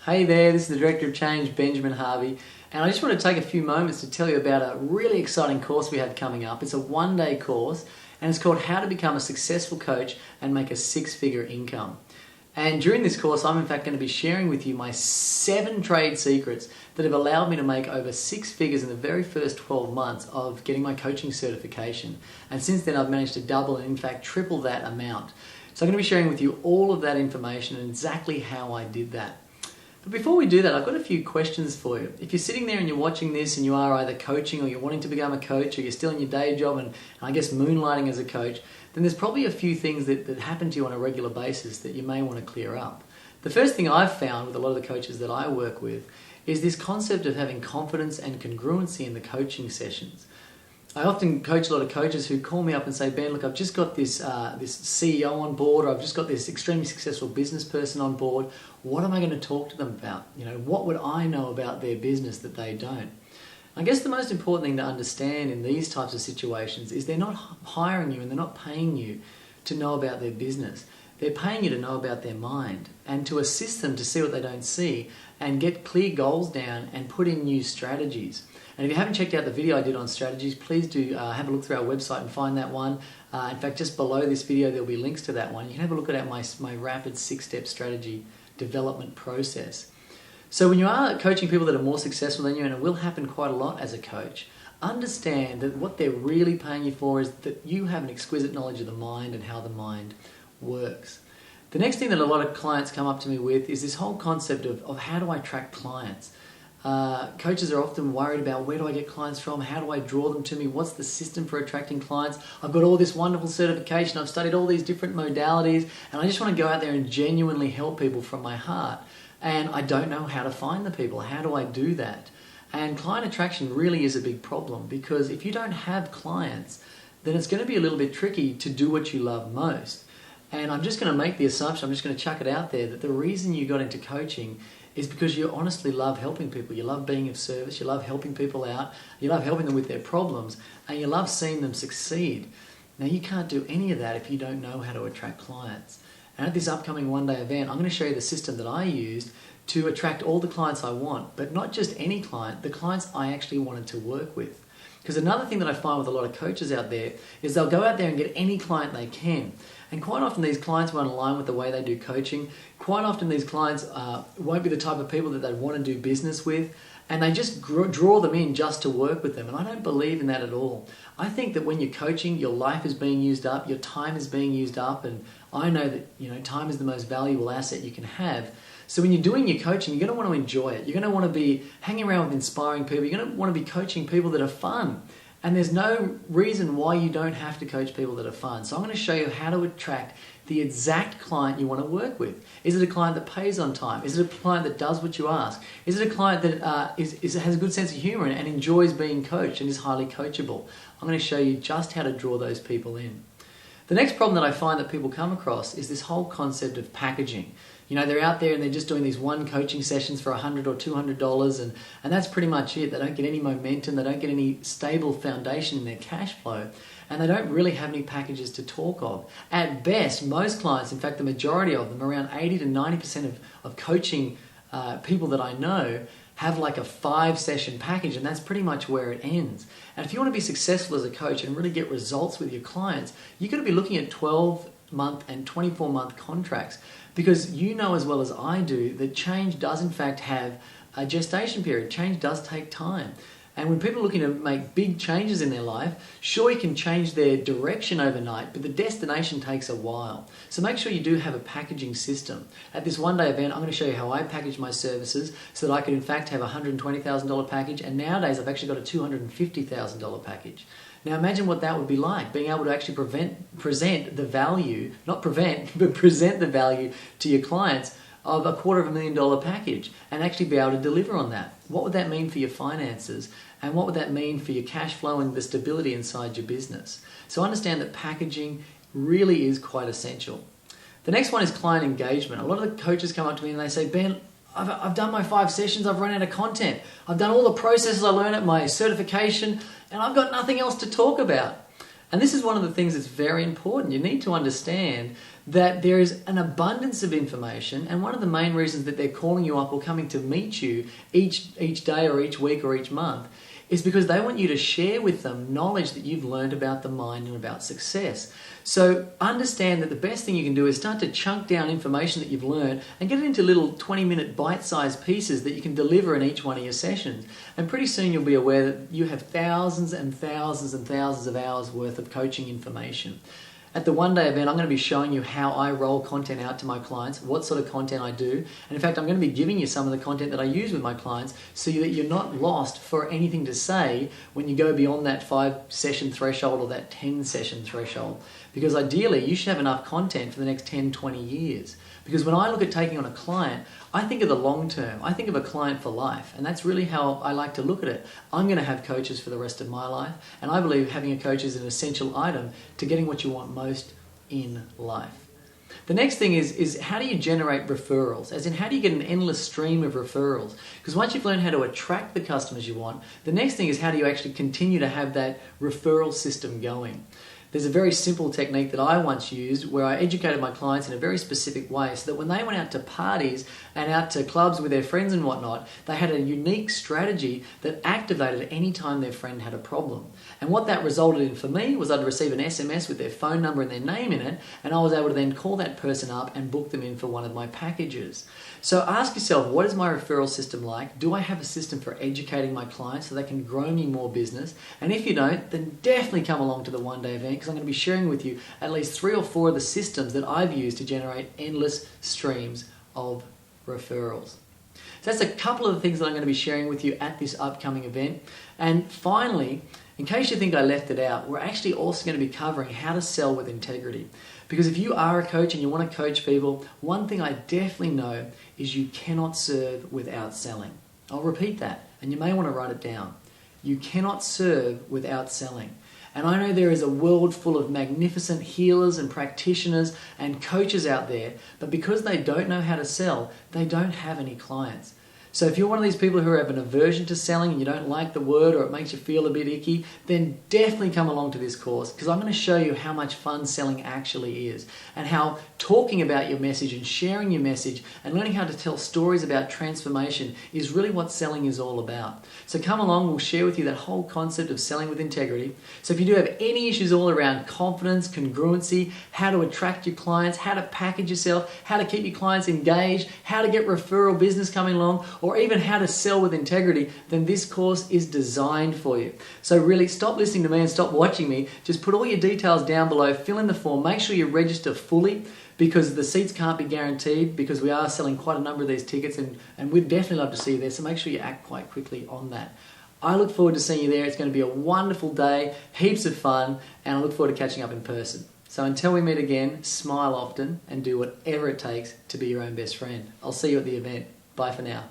Hey there, this is the Director of Change, J Harvey, and I just want to take a few moments to tell you about a really exciting course we have coming up. It's a one-day course, and it's called How to Become a Successful Coach and Make a Six-Figure Income. And during this course, I'm in fact going to be sharing with you my 7 trade secrets that have allowed me to make over 6 figures in the very first 12 months of getting my coaching certification. And since then, I've managed to double and in fact triple that amount. So I'm going to be sharing with you all of that information and exactly how I did that. But before we do that, I've got a few questions for you. If you're sitting there and you're watching this and you are either coaching or you're wanting to become a coach or you're still in your day job and I guess moonlighting as a coach, then there's probably a few things that happen to you on a regular basis that you may want to clear up. The first thing I've found with a lot of the coaches that I work with is this concept of having confidence and congruency in the coaching sessions. I often coach a lot of coaches who call me up and say, Ben, look, I've just got this CEO on board, or I've just got this extremely successful business person on board. What am I going to talk to them about? What would I know about their business that they don't? I guess the most important thing to understand in these types of situations is they're not hiring you and they're not paying you to know about their business. They're paying you to know about their mind and to assist them to see what they don't see and get clear goals down and put in new strategies. And if you haven't checked out the video I did on strategies, please do have a look through our website and find that one. In fact, just below this video, there'll be links to that one. You can have a look at my rapid 6-step strategy development process. So when you are coaching people that are more successful than you, and it will happen quite a lot as a coach, understand that what they're really paying you for is that you have an exquisite knowledge of the mind and how the mind works. The next thing that a lot of clients come up to me with is this whole concept of how do I attract clients? Coaches are often worried about where do I get clients from, how do I draw them to me, what's the system for attracting clients. I've got all this wonderful certification, I've studied all these different modalities, and I just want to go out there and genuinely help people from my heart. And I don't know how to find the people. How do I do that? And client attraction really is a big problem, because if you don't have clients, then it's going to be a little bit tricky to do what you love most. And I'm just going to make the assumption, I'm just going to chuck it out there, that the reason you got into coaching is because you honestly love helping people. You love being of service, you love helping people out, you love helping them with their problems, and you love seeing them succeed. Now, you can't do any of that if you don't know how to attract clients. And at this upcoming one-day event, I'm going to show you the system that I used to attract all the clients I want, but not just any client, the clients I actually wanted to work with. Because another thing that I find with a lot of coaches out there is they'll go out there and get any client they can. And quite often these clients won't align with the way they do coaching. Quite often these clients won't be the type of people that they'd want to do business with. And they just draw them in just to work with them. And I don't believe in that at all. I think that when you're coaching, your life is being used up, your time is being used up. And I know that time is the most valuable asset you can have. So when you're doing your coaching, you're going to want to enjoy it. You're going to want to be hanging around with inspiring people. You're going to want to be coaching people that are fun. And there's no reason why you don't have to coach people that are fun. So I'm going to show you how to attract the exact client you want to work with. Is it a client that pays on time? Is it a client that does what you ask? Is it a client that has a good sense of humor and enjoys being coached and is highly coachable? I'm going to show you just how to draw those people in. The next problem that I find that people come across is this whole concept of packaging. They're out there and they're just doing these one coaching sessions for $100 or $200 and that's pretty much it. They don't get any momentum, they don't get any stable foundation in their cash flow, and they don't really have any packages to talk of. At best, most clients, in fact the majority of them, around 80 to 90% of coaching people that I know, have like a 5-session package, and that's pretty much where it ends. And if you want to be successful as a coach and really get results with your clients, you're going to be looking at 12-month and 24-month contracts, because you know as well as I do that change does in fact have a gestation period. Change does take time. And when people are looking to make big changes in their life, sure, you can change their direction overnight, but the destination takes a while. So make sure you do have a packaging system. At this one-day event, I'm going to show you how I package my services so that I could in fact have a $120,000 package, and nowadays I've actually got a $250,000 package. Now imagine what that would be like, being able to actually present the value, not prevent, but present the value to your clients of a $250,000 package and actually be able to deliver on that. What would that mean for your finances, and what would that mean for your cash flow and the stability inside your business? So understand that packaging really is quite essential. The next one is client engagement. A lot of the coaches come up to me and they say, Ben, I've done my 5 sessions, I've run out of content. I've done all the processes I learned at my certification and I've got nothing else to talk about. And this is one of the things that's very important. You need to understand that there is an abundance of information, and one of the main reasons that they're calling you up or coming to meet you each day or each week or each month is because they want you to share with them knowledge that you've learned about the mind and about success. So understand that the best thing you can do is start to chunk down information that you've learned and get it into little 20-minute bite-sized pieces that you can deliver in each one of your sessions. And pretty soon you'll be aware that you have thousands and thousands and thousands of hours worth of coaching information. At the one-day event, I'm going to be showing you how I roll content out to my clients, what sort of content I do. And in fact, I'm going to be giving you some of the content that I use with my clients so that you're not lost for anything to say when you go beyond that 5-session threshold or that 10-session threshold. Because ideally, you should have enough content for the next 10, 20 years. Because when I look at taking on a client, I think of the long term. I think of a client for life. And that's really how I like to look at it. I'm going to have coaches for the rest of my life. And I believe having a coach is an essential item to getting what you want most in life. The next thing is how do you generate referrals? As in, how do you get an endless stream of referrals? Because once you've learned how to attract the customers you want, the next thing is how do you actually continue to have that referral system going? There's a very simple technique that I once used where I educated my clients in a very specific way so that when they went out to parties and out to clubs with their friends and whatnot, they had a unique strategy that activated any time their friend had a problem. And what that resulted in for me was I'd receive an SMS with their phone number and their name in it, and I was able to then call that person up and book them in for one of my packages. So ask yourself, what is my referral system like? Do I have a system for educating my clients so they can grow me more business? And if you don't, then definitely come along to the one-day event, because I'm going to be sharing with you at least 3 or 4 of the systems that I've used to generate endless streams of referrals. So that's a couple of the things that I'm going to be sharing with you at this upcoming event. And finally, in case you think I left it out, we're actually also going to be covering how to sell with integrity. Because if you are a coach and you want to coach people, one thing I definitely know is you cannot serve without selling. I'll repeat that, and you may want to write it down. You cannot serve without selling. And I know there is a world full of magnificent healers and practitioners and coaches out there, but because they don't know how to sell, they don't have any clients. So if you're one of these people who have an aversion to selling and you don't like the word or it makes you feel a bit icky, then definitely come along to this course, because I'm going to show you how much fun selling actually is and how talking about your message and sharing your message and learning how to tell stories about transformation is really what selling is all about. So come along, we'll share with you that whole concept of selling with integrity. So if you do have any issues all around confidence, congruency, how to attract your clients, how to package yourself, how to keep your clients engaged, how to get referral business coming along, or even how to sell with integrity, then this course is designed for you. So really stop listening to me and stop watching me. Just put all your details down below, fill in the form, make sure you register fully, because the seats can't be guaranteed, because we are selling quite a number of these tickets and we'd definitely love to see you there. So make sure you act quite quickly on that. I look forward to seeing you there. It's going to be a wonderful day, heaps of fun, and I look forward to catching up in person. So until we meet again, smile often and do whatever it takes to be your own best friend. I'll see you at the event. Bye for now.